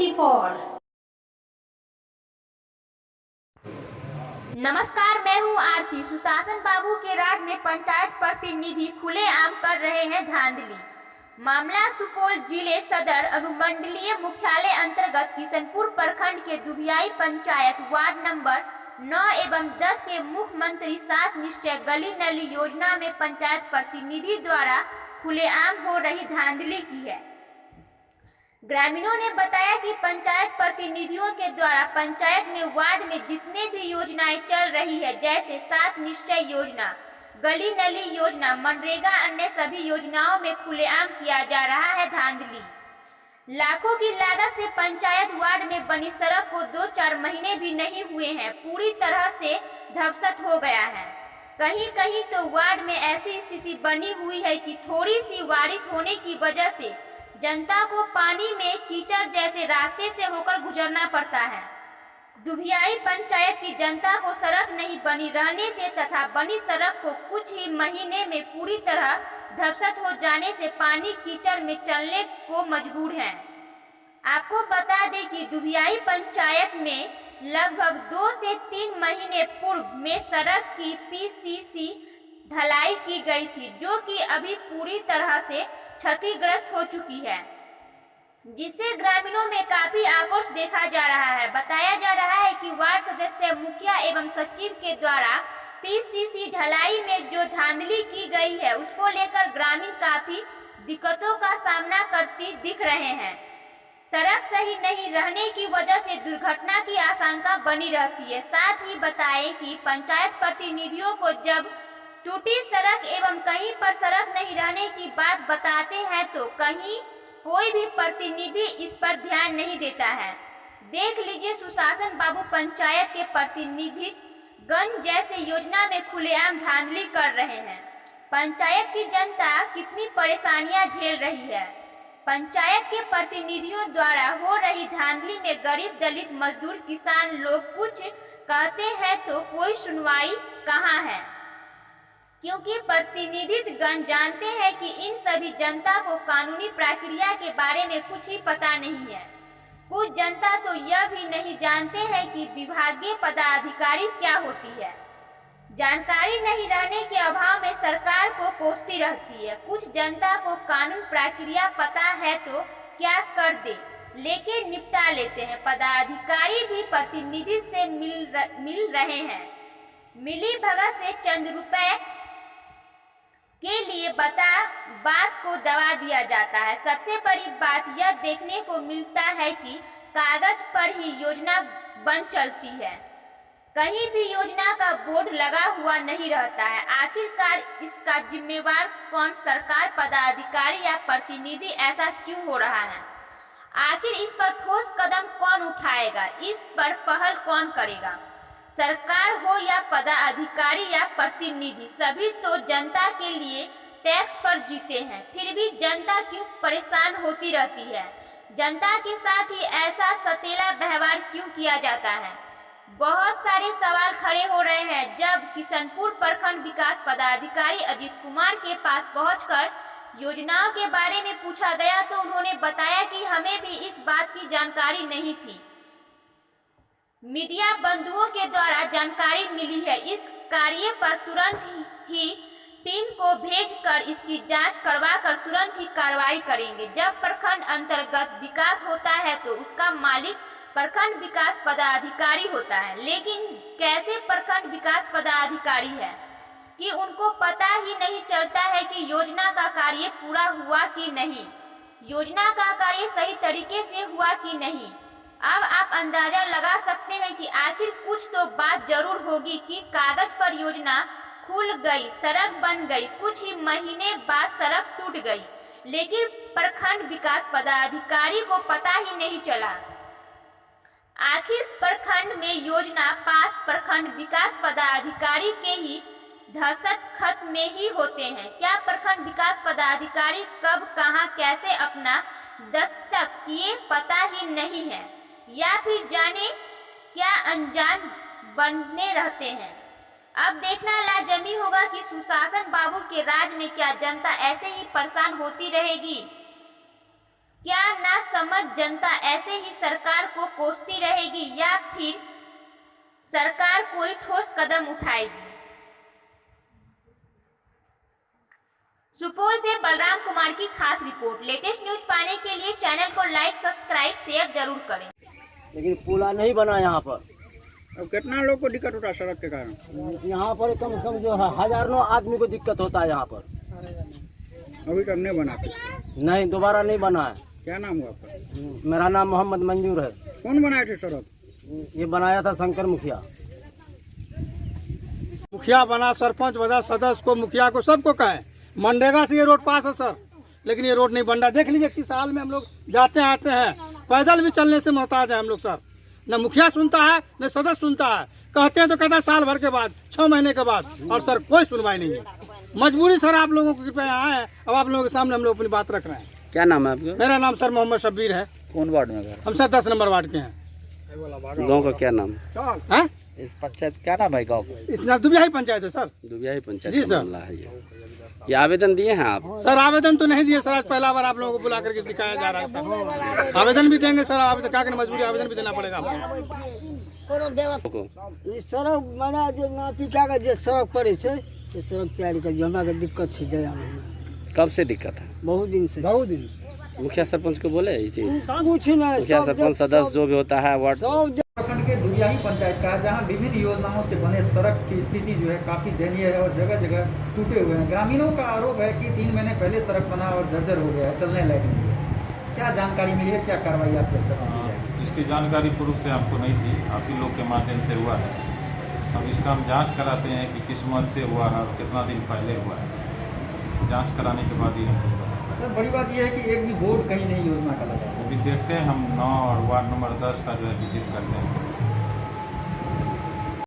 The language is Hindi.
24। नमस्कार, मैं हूं आरती। सुशासन बाबू के राज में पंचायत प्रतिनिधि खुलेआम कर रहे हैं धांधली। मामला सुपौल जिले सदर अनुमंडलीय मुख्यालय अंतर्गत किशनपुर प्रखंड के दुभियाई पंचायत वार्ड नंबर 9 एवं 10 के मुख्यमंत्री 7 निश्चय गली नली योजना में पंचायत प्रतिनिधि द्वारा खुलेआम हो रही धांधली की है। ग्रामीणों ने बताया कि पंचायत प्रतिनिधियों के द्वारा पंचायत में वार्ड में जितने भी योजनाएं चल रही है, जैसे 7 निश्चय योजना, गली नली योजना, मनरेगा, अन्य सभी योजनाओं में खुलेआम किया जा रहा है धांधली। लाखों की लागत से पंचायत वार्ड में बनी सड़क को 2-4 महीने भी नहीं हुए हैं, पूरी तरह से ध्वस्त हो गया है। कहीं कहीं तो वार्ड में ऐसी स्थिति बनी हुई है कि थोड़ी सी बारिश होने की वजह से जनता को पानी में कीचड़ जैसे रास्ते से होकर गुजरना पड़ता है। दुभियाई पंचायत की जनता को सड़क नहीं बनी रहने से तथा बनी सड़क को कुछ ही महीने में पूरी तरह ध्वस्त हो जाने से पानी कीचड़ में चलने को मजबूर है। आपको बता दें कि दुभियाई पंचायत में लगभग 2 से 3 महीने पूर्व में सड़क की पीसीसी ढलाई की गई थी, जो कि अभी पूरी तरह से क्षतिग्रस्त हो चुकी है, जिससे ग्रामीणों में काफी आक्रोश देखा जा रहा है। बताया जा रहा है कि वार्ड सदस्य, मुखिया एवं सचिव के द्वारा पीसीसी ढलाई में जो धांधली की गई है, उसको लेकर ग्रामीण काफी दिक्कतों का सामना करती दिख रहे हैं। सड़क सही नहीं रहने की वजह से दुर्घटना की आशंका बनी रहती है। साथ ही बताएं कि पंचायत प्रतिनिधियों को जब टूटी सड़क एवं कहीं पर सड़क नहीं रहने की बात बताते हैं तो कहीं कोई भी प्रतिनिधि इस पर ध्यान नहीं देता है। देख लीजिए, सुशासन बाबू पंचायत के प्रतिनिधि गण जैसे योजना में खुलेआम धांधली कर रहे हैं। पंचायत की जनता कितनी परेशानियां झेल रही है। पंचायत के प्रतिनिधियों द्वारा हो रही धांधली में गरीब, दलित, मजदूर, किसान लोग कुछ कहते हैं तो कोई सुनवाई कहाँ है, क्योंकि प्रतिनिधिगण जानते हैं कि इन सभी जनता को कानूनी प्रक्रिया के बारे में कुछ ही पता नहीं है। कुछ जनता तो यह भी नहीं जानते हैं कि विभागीय पदाधिकारी क्या होती है। जानकारी नहीं रहने के अभाव में सरकार को कोसती रहती है। कुछ जनता को कानून प्रक्रिया पता है तो क्या कर दे लेके निपटा लेते हैं। पदाधिकारी भी प्रतिनिधि से मिल रहे हैं। मिली भगत से चंद रुपए के लिए बात को दबा दिया जाता है। सबसे बड़ी बात यह देखने को मिलता है कि कागज पर ही योजना बन चलती है, कहीं भी योजना का बोर्ड लगा हुआ नहीं रहता है। आखिरकार इसका जिम्मेवार कौन, सरकार, पदाधिकारी या प्रतिनिधि? ऐसा क्यों हो रहा है? आखिर इस पर ठोस कदम कौन उठाएगा? इस पर पहल कौन करेगा? सरकार हो या पदाधिकारी या प्रतिनिधि, सभी तो जनता के लिए टैक्स पर जीते हैं। फिर भी जनता क्यों परेशान होती रहती है? जनता के साथ ही ऐसा सतेला व्यवहार क्यों किया जाता है? बहुत सारे सवाल खड़े हो रहे हैं। जब किशनपुर प्रखंड विकास पदाधिकारी अजीत कुमार के पास पहुंचकर योजनाओं के बारे में पूछा गया तो उन्होंने बताया कि हमें भी इस बात की जानकारी नहीं थी। मीडिया बंधुओं के द्वारा जानकारी मिली है। इस कार्य पर तुरंत ही टीम को भेजकर इसकी जांच करवाकर तुरंत ही कार्रवाई करेंगे। जब प्रखंड अंतर्गत विकास होता है तो उसका मालिक प्रखंड विकास पदाधिकारी होता है, लेकिन कैसे प्रखंड विकास पदाधिकारी है कि उनको पता ही नहीं चलता है कि योजना का कार्य पूरा हुआ कि नहीं, योजना का कार्य सही तरीके से हुआ कि नहीं। अब आप अंदाजा लगा सकते हैं कि आखिर कुछ तो बात जरूर होगी कि कागज पर योजना खुल गई, सड़क बन गई, कुछ ही महीने बाद सड़क टूट गई, लेकिन प्रखंड विकास पदाधिकारी को पता ही नहीं चला। आखिर प्रखंड में योजना पास प्रखंड विकास पदाधिकारी के ही दस्तखत में ही होते हैं। क्या प्रखंड विकास पदाधिकारी कब, कहां, कैसे अपना दस्तखत किए पता ही नहीं है, या फिर जाने क्या अनजान बने रहते हैं। अब देखना लाजमी होगा कि सुशासन बाबू के राज में क्या जनता ऐसे ही परेशान होती रहेगी क्या नासमझ जनता ऐसे ही सरकार को कोसती रहेगी या फिर सरकार कोई ठोस कदम उठाएगी? सुपौल से बलराम कुमार की खास रिपोर्ट। लेटेस्ट न्यूज पाने के लिए चैनल को लाइक, सब्सक्राइब, शेयर जरूर करें। लेकिन पुला नहीं बना यहाँ पर। अब कितना लोग को दिक्कत होता है सड़क के कारण? यहाँ पर कम से कम जो हजारों आदमी को दिक्कत होता है यहाँ पर। अभी तक नहीं बना? नहीं, दोबारा नहीं बना है। क्या नाम हुआ आपका? मेरा नाम मोहम्मद मंजूर है। कौन बनाए थे सड़क? ये बनाया था शंकर मुखिया। मुखिया बना, सरपंच बना, सदस्य को, मुखिया को, सबको कहे मनरेगा से ये रोड पास है सर, लेकिन ये रोड नहीं बन रहा। देख लीजिए किस हाल में हम लोग जाते आते हैं, पैदल भी चलने से मोहताज है हम लोग सर। न मुखिया सुनता है न सदस्य सुनता है। कहते हैं तो कहता है साल भर के बाद, 6 महीने के बाद, और सर कोई सुनवाई नहीं है। मजबूरी सर आप लोगों को कृपया यहाँ है, अब आप लोगों के सामने हम लोग अपनी बात रख रहे हैं। क्या नाम है आपका? मेरा नाम सर मोहम्मद शब्बीर है। कौन वार्ड में घर? हम सर 10 नंबर वार्ड के हैं। गाँव का क्या नाम हैं? इस पंचायत क्या नाम है गाँव का? इस दुबिया ही पंचायत है सर। दुबिया पंचायत जी सर। है ये आवेदन दिए हैं आप? सर आवेदन तो नहीं दिए सर, आज पहला बार आप लोगों को बुला करके दिखाया जा रहा है सर। आवेदन भी देंगे सर, आवेदन क्या करें, मजबूरी आवेदन भी देना पड़ेगा आपको। सड़क बना जो नापी क्या कर सड़क पड़े से सड़क तैयारी कर हमरा के दिक्कत से जया कब से दिक्कत है? बहुत दिन से। मुखिया सरपंच को बोले ये चीज? कुछ नहीं। मुखिया सरपंच सदस्य जो भी होता है वार्ड सब प्रखंड के दुबियाही पंचायत का, जहां विभिन्न योजनाओं से बने सड़क की स्थिति जो है काफी दयनीय है और जगह जगह टूटे हुए हैं। ग्रामीणों का आरोप है कि 3 महीने पहले सड़क बना और जर्जर हो गया है, चलने लायक नहीं है। क्या जानकारी मिली है, क्या कार्रवाई आपके स्तर से की जाएगी? इसकी जानकारी पूर्व से हमको नहीं थी, आप ही लोग के माध्यम से हुआ है। अब इसका हम जांच कराते हैं कि किस मद से हुआ है और कितना दिन पहले हुआ है। जांच कराने के बाद ही हम कुछ बताएंगे। सर बड़ी बात यह है कि एक भी बोर्ड कहीं नहीं योजना का लगा है। अभी देखते हैं हम 9 और वार्ड नंबर 10 का जो है विजिट करते हैं।